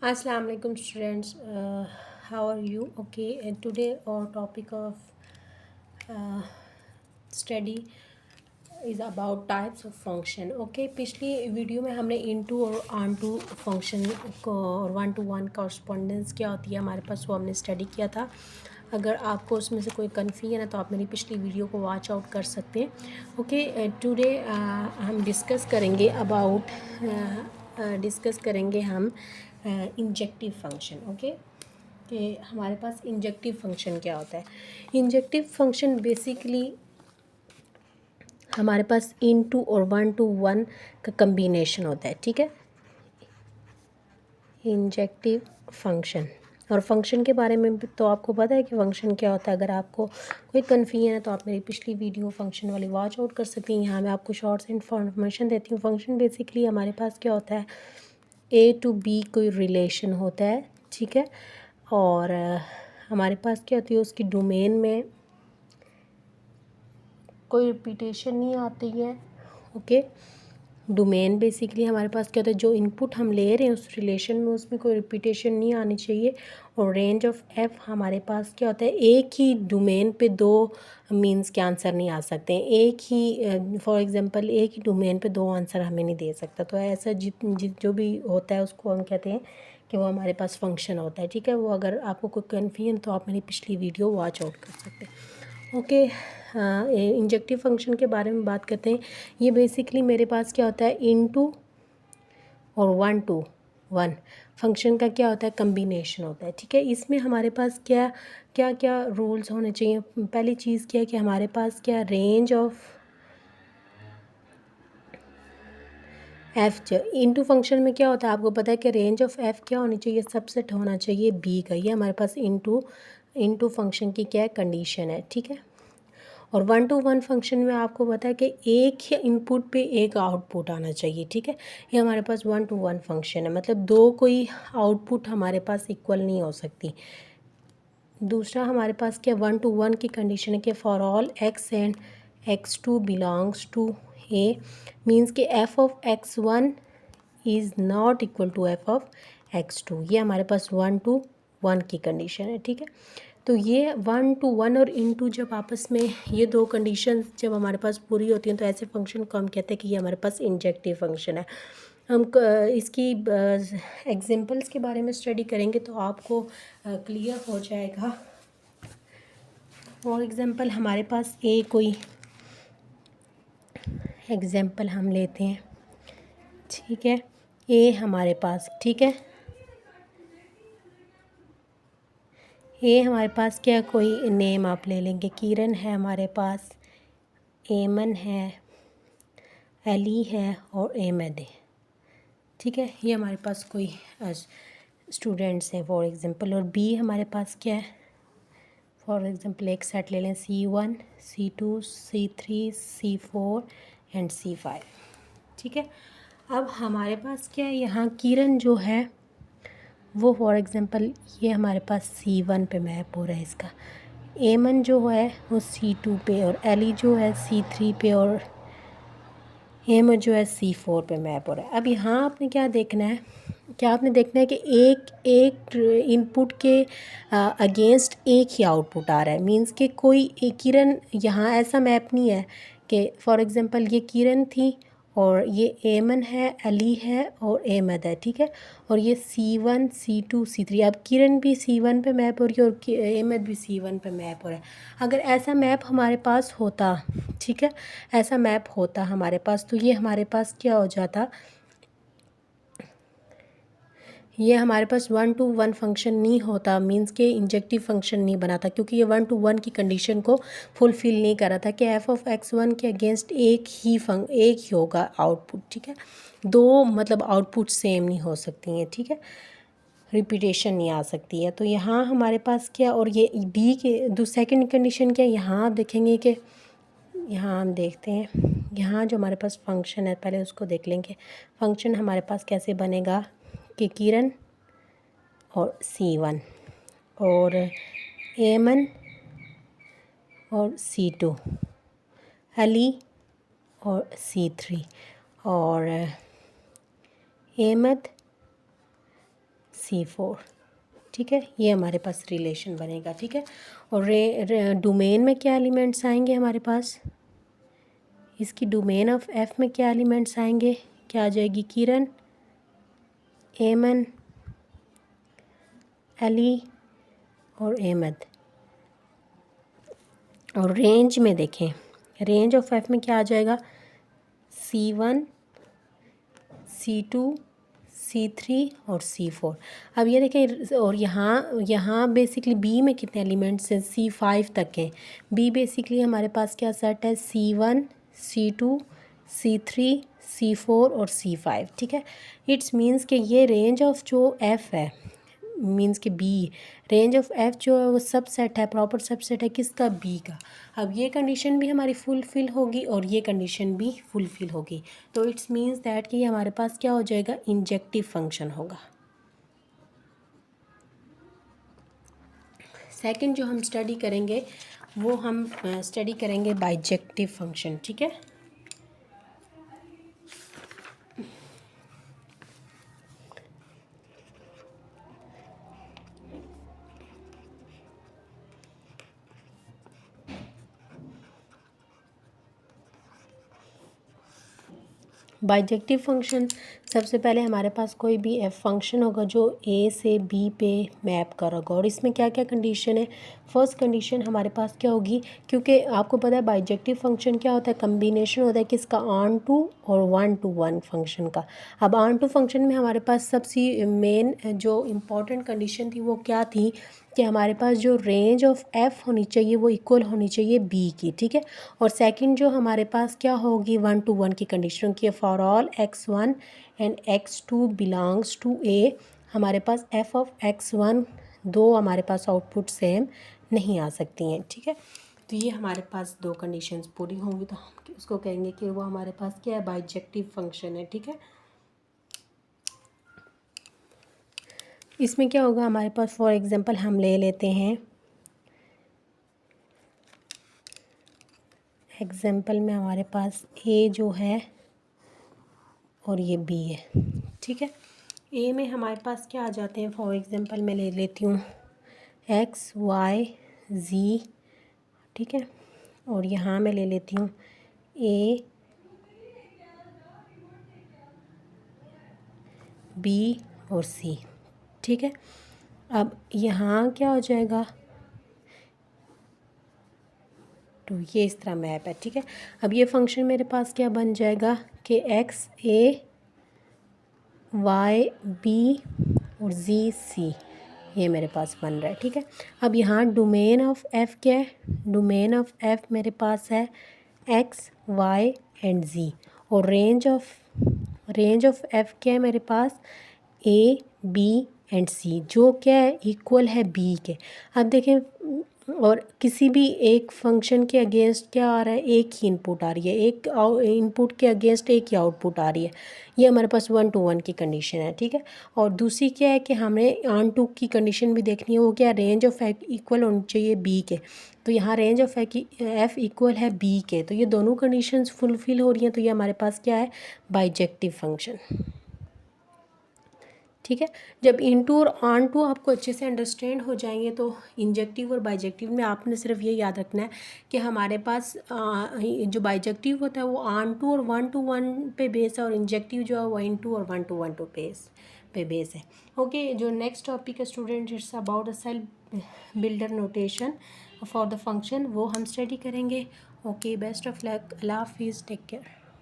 Assalamu alaikum students. How are you? Okay, today our topic of uh, study is about types of function. Okay, पिछली video में हमने into और on to function को और one to one correspondence क्या होती है हमारे पास वो हमने स्टडी किया था। अगर आपको उसमें से कोई कन्फ्यूजन है तो आप मेरी पिछली वीडियो को वॉच आउट कर सकते हैं। ओके, टुडे हम डिस्कस करेंगे हम इंजेक्टिव फंक्शन। ओके, कि हमारे पास इंजेक्टिव फंक्शन क्या होता है। इंजेक्टिव फंक्शन बेसिकली हमारे पास इनटू और वन टू वन का कम्बिनेशन होता है। ठीक है, इंजेक्टिव फंक्शन। और फंक्शन के बारे में भी तो आपको पता है कि फंक्शन क्या होता है। अगर आपको कोई कन्फ्यूजन है तो आप मेरी पिछली वीडियो फंक्शन वाली वॉच आउट कर सकती हैं। यहाँ मैं आपको शॉर्ट से इन्फॉर्मेशन देती हूँ। फंक्शन बेसिकली हमारे पास क्या होता है, ए टू बी कोई रिलेशन होता है। ठीक है, और हमारे पास क्या होती है, उसकी डोमेन में कोई रिपीटेशन नहीं आती है। ओके, डोमेन बेसिकली हमारे पास क्या होता है, जो इनपुट हम ले रहे हैं उस रिलेशन में उसमें कोई रिपीटेशन नहीं आनी चाहिए। और रेंज ऑफ एफ हमारे पास क्या होता है, एक ही डोमेन पे दो मीन्स के आंसर नहीं आ सकते हैं। एक ही फॉर एग्जांपल एक ही डोमेन पे दो आंसर हमें नहीं दे सकता। तो ऐसा जो भी होता है उसको हम कहते हैं कि वो हमारे पास फंक्शन होता है। ठीक है, वो अगर आपको कोई कन्फ्यूजन तो आप मेरी पिछली वीडियो वॉच आउट कर सकते हैं। ओके, इंजेक्टिव फंक्शन के बारे में बात करते हैं। ये बेसिकली मेरे पास क्या होता है, इनटू और वन टू वन फंक्शन का क्या होता है, कम्बिनेशन होता है। ठीक है, इसमें हमारे पास क्या क्या क्या रूल्स होने चाहिए। पहली चीज़ क्या है कि हमारे पास क्या रेंज ऑफ एफ़ जो इनटू फंक्शन में क्या होता है, आपको पता है कि रेंज ऑफ एफ़ क्या होनी चाहिए, सबसेट होना चाहिए बी का। ये हमारे पास इनटू इनटू फंक्शन की क्या है, कंडीशन है। ठीक है, और वन टू वन फंक्शन में आपको पता है कि एक ही इनपुट पे एक आउटपुट आना चाहिए। ठीक है, ये हमारे पास वन टू वन फंक्शन है, मतलब दो कोई आउटपुट हमारे पास इक्वल नहीं हो सकती। दूसरा हमारे पास क्या वन टू वन की कंडीशन है कि for all x and x two belongs to A, means कि f of x one is not equal to f of x two. ये हमारे पास वन टू वन की कंडीशन है। ठीक है, तो ये वन टू वन और इनटू जब आपस में ये दो कंडीशन जब हमारे पास पूरी होती हैं तो ऐसे फंक्शन को हम कहते हैं कि ये हमारे पास इंजेक्टिव फंक्शन है। हम इसकी एग्जांपल्स के बारे में स्टडी करेंगे तो आपको क्लियर हो जाएगा। फॉर एग्ज़ाम्पल हमारे पास ए कोई एग्ज़ाम्पल हम लेते हैं। ठीक है, ए हमारे पास, ठीक है, ए हमारे पास क्या कोई नेम आप ले लेंगे, किरण है हमारे पास, एमन है, अली है और एमद है। ठीक है, ये हमारे पास कोई स्टूडेंट्स हैं फॉर एग्ज़ाम्पल। और बी हमारे पास क्या है, फॉर एग्ज़ाम्पल एक सेट ले लें, C1 C2 C3 C4 and C5। ठीक है, अब हमारे पास क्या है, यहाँ किरण जो है वो फॉर एग्ज़ाम्पल ये हमारे पास C1 पे मैप हो रहा है इसका, एमन जो है वो C2 पे, और एली जो है C3 पे, और एम जो है C4 पे मैप हो रहा है। अब यहाँ आपने क्या देखना है, क्या आपने देखना है कि एक एक इनपुट के अगेंस्ट एक ही आउटपुट आ रहा है। मींस कि कोई एक किरण यहाँ ऐसा मैप नहीं है कि फॉर एग्ज़ाम्पल ये किरण थी और ये एमन है, अली है और एमद है। ठीक है, और ये C1 C2 C3, अब किरण भी C1 पे मैप हो रही है और एमद भी C1 पे मैप हो रहा है। अगर ऐसा मैप हमारे पास होता, ठीक है, ऐसा मैप होता हमारे पास, तो ये हमारे पास क्या हो जाता, ये हमारे पास वन टू वन फंक्शन नहीं होता, मींस के इंजेक्टिव फंक्शन नहीं बनाता, क्योंकि ये वन टू वन की कंडीशन को फुलफ़िल नहीं कर रहा था कि एफ ऑफ एक्स वन के अगेंस्ट एक ही होगा आउटपुट। ठीक है, दो मतलब आउटपुट सेम नहीं हो सकती हैं। ठीक है, रिपीटेशन नहीं आ सकती है। तो यहाँ हमारे पास क्या, और ये बी के सेकंड कंडीशन क्या, यहाँ आप देखेंगे कि यहाँ हम देखते हैं, यहाँ जो हमारे पास फंक्शन है पहले उसको देख लेंगे। फंक्शन हमारे पास कैसे बनेगा कि किरण और C1 और एमन और C2, अली और C3 और एमद C4, ठीक है। ये हमारे पास रिलेशन बनेगा, ठीक है। और डोमेन में क्या एलिमेंट्स आएंगे हमारे पास, इसकी डोमेन ऑफ एफ में क्या एलिमेंट्स आएंगे, क्या आ जाएगी किरण, एमन, अली और अहमद। और रेंज में देखें, रेंज ऑफ एफ में क्या आ जाएगा, C1, C2, C3 और C4। अब ये देखें, और यहाँ बेसिकली बी में कितने एलिमेंट्स हैं, C5 तक हैं। बी बेसिकली हमारे पास क्या सेट है, C1, C2, C3, C4 और C5, ठीक है। इट्स मीन्स कि ये रेंज ऑफ जो एफ़ है, मीन्स कि बी, रेंज ऑफ एफ़ जो है वो सब सेट है, प्रॉपर सबसेट है किसका, बी का। अब ये कंडीशन भी हमारी फुलफ़िल होगी और ये कंडीशन भी फुलफ़िल होगी, तो इट्स मीन्स दैट कि हमारे पास क्या हो जाएगा, इंजेक्टिव फंक्शन होगा। सेकंड जो हम स्टडी करेंगे वो हम स्टडी करेंगे बाइजेक्टिव फंक्शन, ठीक है। बाइजेक्टिव फंक्शन, सबसे पहले हमारे पास कोई भी एफ फंक्शन होगा जो ए से बी पे मैप कर होगा, और इसमें क्या क्या कंडीशन है। फर्स्ट कंडीशन हमारे पास क्या होगी, क्योंकि आपको पता है बाइजेक्टिव फंक्शन क्या होता है, कम्बिनेशन होता है किसका, ऑन टू और 1 to 1 फंक्शन का। अब ऑन टू फंक्शन में हमारे पास सबसे मेन जो इम्पॉर्टेंट कंडीशन थी वो क्या थी, कि हमारे पास जो रेंज ऑफ एफ़ होनी चाहिए वो इक्वल होनी चाहिए बी की, ठीक है। और सेकंड जो हमारे पास क्या होगी, 1 to 1 की कंडीशन की, for all x1 and x2 belongs to A, हमारे पास f ऑफ x1 दो हमारे पास आउटपुट सेम नहीं आ सकती हैं, ठीक है। तो ये हमारे पास दो कंडीशंस पूरी होंगी तो हम उसको कहेंगे कि वो हमारे पास क्या है, बाइजेक्टिव फंक्शन है, ठीक है। इसमें क्या होगा हमारे पास, फॉर एग्जांपल हम ले लेते हैं एग्जांपल में हमारे पास ए जो है और ये बी है, ठीक है। ए में हमारे पास क्या आ जाते हैं, फॉर एग्जांपल मैं ले लेती हूँ एक्स वाई जी, ठीक है। और यहाँ मैं ले लेती हूँ ए बी और सी, ठीक है। अब यहाँ क्या हो जाएगा, तो ये इस तरह मैप है, ठीक है। अब ये फंक्शन मेरे पास क्या बन जाएगा कि एक्स ए वाई बी और जी सी, ये मेरे पास बन रहा है, ठीक है। अब यहाँ डोमेन ऑफ एफ़ क्या है, डोमेन ऑफ एफ़ मेरे पास है एक्स वाई एंड जी, और रेंज ऑफ एफ़ क्या है मेरे पास, ए बी एंड सी, जो क्या है, इक्वल है बी के। अब देखें, और किसी भी एक फंक्शन के अगेंस्ट क्या आ रहा है, एक ही इनपुट आ रही है, एक इनपुट के अगेंस्ट एक ही आउटपुट आ रही है, ये हमारे पास 1 to 1 की कंडीशन है, ठीक है। और दूसरी क्या है कि हमें ऑन टू की कंडीशन भी देखनी है, वो क्या, रेंज ऑफ एफ इक्वल होनी चाहिए बी के, तो यहाँ रेंज ऑफ एफ इक्वल है बी के, तो ये दोनों कंडीशंस फुलफ़िल हो रही हैं, तो ये हमारे पास क्या है, बाइजेक्टिव फंक्शन, ठीक है। जब इनटू और ऑन टू आपको अच्छे से अंडरस्टैंड हो जाएंगे तो इंजेक्टिव और बाइजेक्टिव में आपने सिर्फ ये याद रखना है कि हमारे पास जो बाइजेक्टिव होता है वो ऑन टू और 1 to 1 पे बेस है, और इंजेक्टिव जो है वो इनटू और 1 to 1 पे बेस है। ओके, जो नेक्स्ट टॉपिक है student, it's about a self builder notation for the function, वो हम स्टडी करेंगे। ओके, बेस्ट ऑफ लक, अल्लाह हाफिज़, टेक केयर।